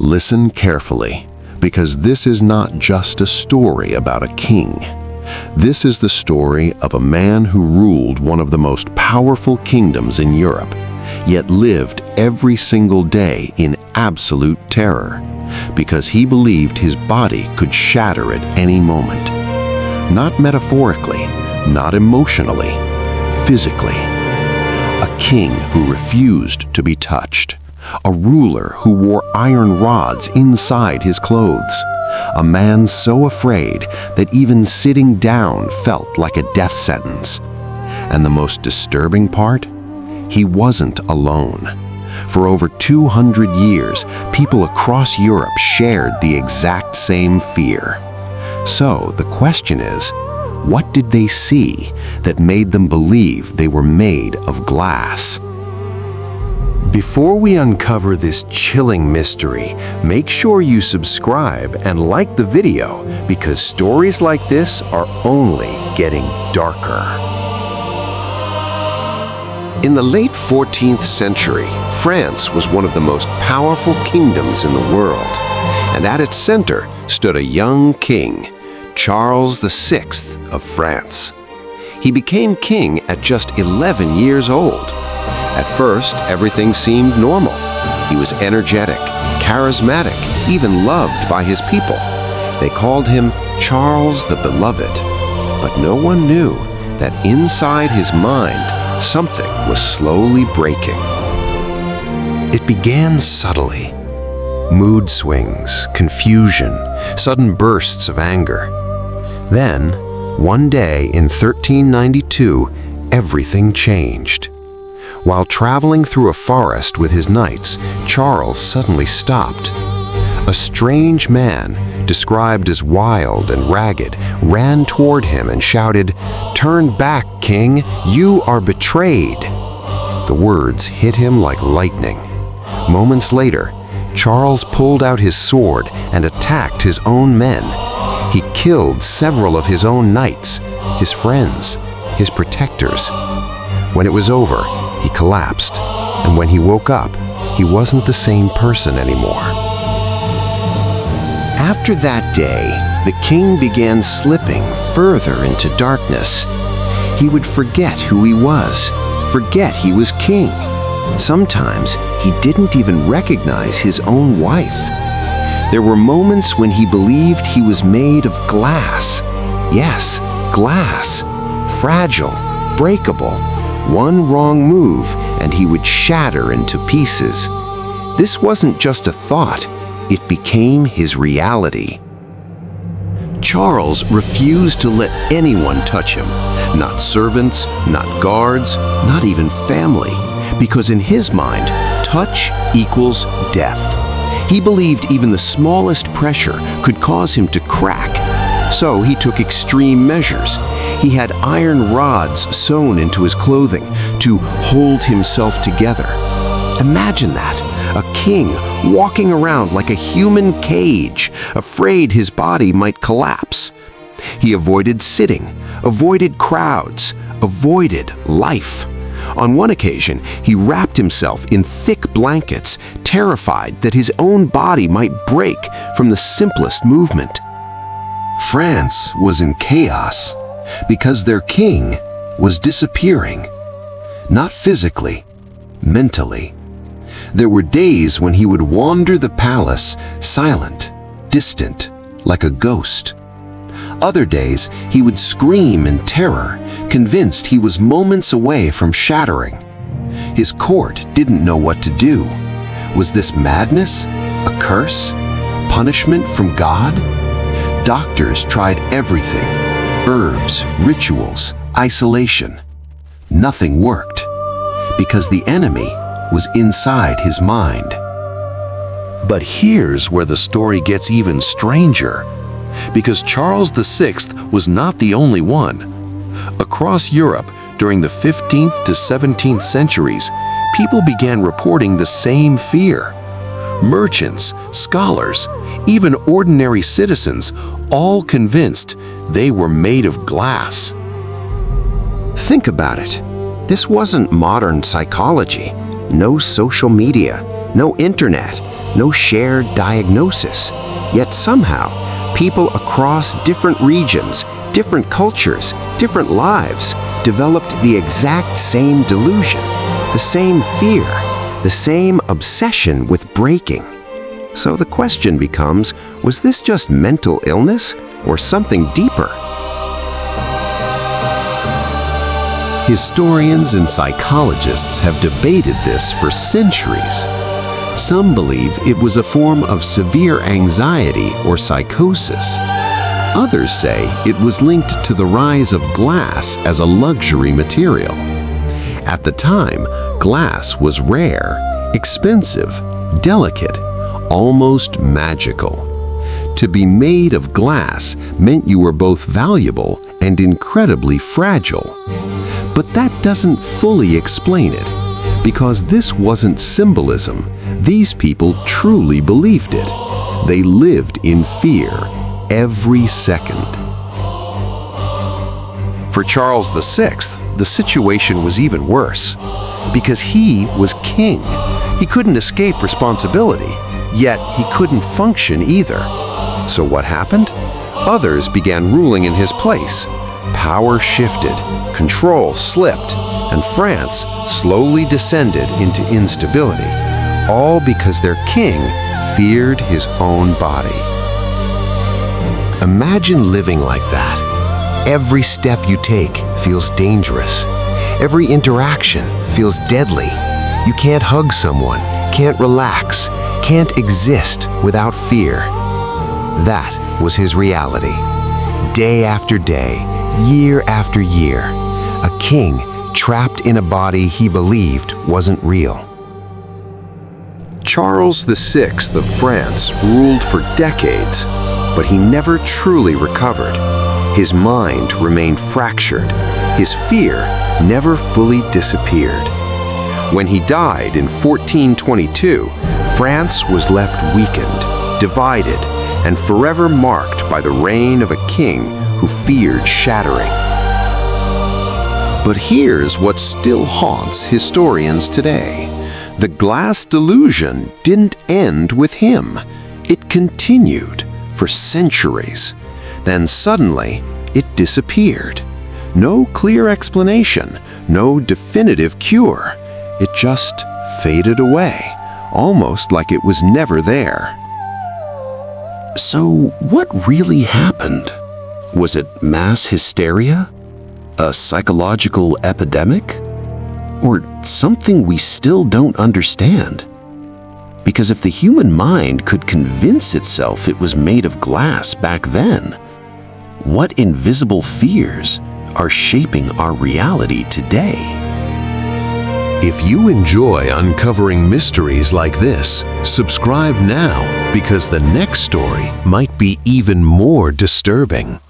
Listen carefully, because this is not just a story about a king. This is the story of a man who ruled one of the most powerful kingdoms in Europe, yet lived every single day in absolute terror, because he believed his body could shatter at any moment. Not metaphorically, not emotionally, physically. A king who refused to be touched. A ruler who wore iron rods inside his clothes. A man so afraid that even sitting down felt like a death sentence. And the most disturbing part? He wasn't alone. For over 200 years, people across Europe shared the exact same fear. So the question is, what did they see that made them believe they were made of glass? Before we uncover this chilling mystery, make sure you subscribe and like the video, because stories like this are only getting darker. In the late 14th century, France was one of the most powerful kingdoms in the world, and at its center stood a young king, Charles VI of France. He became king at just 11 years old. At first, everything seemed normal. He was energetic, charismatic, even loved by his people. They called him Charles the Beloved. But no one knew that inside his mind, something was slowly breaking. It began subtly. Mood swings, confusion, sudden bursts of anger. Then, one day in 1392, everything changed. While traveling through a forest with his knights, Charles suddenly stopped. A strange man, described as wild and ragged, ran toward him and shouted, "Turn back, king! You are betrayed!" The words hit him like lightning. Moments later, Charles pulled out his sword and attacked his own men. He killed several of his own knights, his friends, his protectors. When it was over, he collapsed, and when he woke up, he wasn't the same person anymore. After that day, the king began slipping further into darkness. He would forget who he was, forget he was king. Sometimes he didn't even recognize his own wife. There were moments when he believed he was made of glass. Yes, glass. Fragile, breakable. One wrong move and he would shatter into pieces. This wasn't just a thought, it became his reality. Charles refused to let anyone touch him, not servants, not guards, not even family, because in his mind, touch equals death. He believed even the smallest pressure could cause him to crack. So he took extreme measures. He had iron rods sewn into his clothing to hold himself together. Imagine that, a king walking around like a human cage, afraid his body might collapse. He avoided sitting, avoided crowds, avoided life. On one occasion, he wrapped himself in thick blankets, terrified that his own body might break from the simplest movement. France was in chaos because their king was disappearing. Not physically, mentally. There were days when he would wander the palace, silent, distant, like a ghost. Other days, he would scream in terror, convinced he was moments away from shattering. His court didn't know what to do. Was this madness? A curse? Punishment from God? Doctors tried everything. Herbs, rituals, isolation. Nothing worked, because the enemy was inside his mind. But here's where the story gets even stranger, because Charles VI was not the only one. Across Europe, during the 15th to 17th centuries, people began reporting the same fear. Merchants, scholars, even ordinary citizens, all convinced they were made of glass. Think about it. This wasn't modern psychology, no social media, no internet, no shared diagnosis. Yet somehow, people across different regions, different cultures, different lives developed the exact same delusion, the same fear, the same obsession with breaking. So the question becomes, was this just mental illness or something deeper? Historians and psychologists have debated this for centuries. Some believe it was a form of severe anxiety or psychosis. Others say it was linked to the rise of glass as a luxury material. At the time, glass was rare, expensive, delicate, almost magical. To be made of glass meant you were both valuable and incredibly fragile. But that doesn't fully explain it, because this wasn't symbolism. These people truly believed it. They lived in fear every second. For Charles VI, the situation was even worse, because he was king. He couldn't escape responsibility, yet he couldn't function either. So what happened? Others began ruling in his place. Power shifted, control slipped, and France slowly descended into instability, all because their king feared his own body. Imagine living like that. Every step you take feels dangerous. Every interaction feels deadly. You can't hug someone, can't relax, can't exist without fear. That was his reality. Day after day, year after year, a king trapped in a body he believed wasn't real. Charles VI of France ruled for decades, but he never truly recovered. His mind remained fractured. His fear never fully disappeared. When he died in 1422, France was left weakened, divided, and forever marked by the reign of a king who feared shattering. But here's what still haunts historians today. The glass delusion didn't end with him. It continued for centuries. Then suddenly, it disappeared. No clear explanation, no definitive cure. It just faded away, almost like it was never there. So what really happened? Was it mass hysteria? A psychological epidemic? Or something we still don't understand? Because if the human mind could convince itself it was made of glass back then, what invisible fears are shaping our reality today? If you enjoy uncovering mysteries like this, subscribe now, because the next story might be even more disturbing.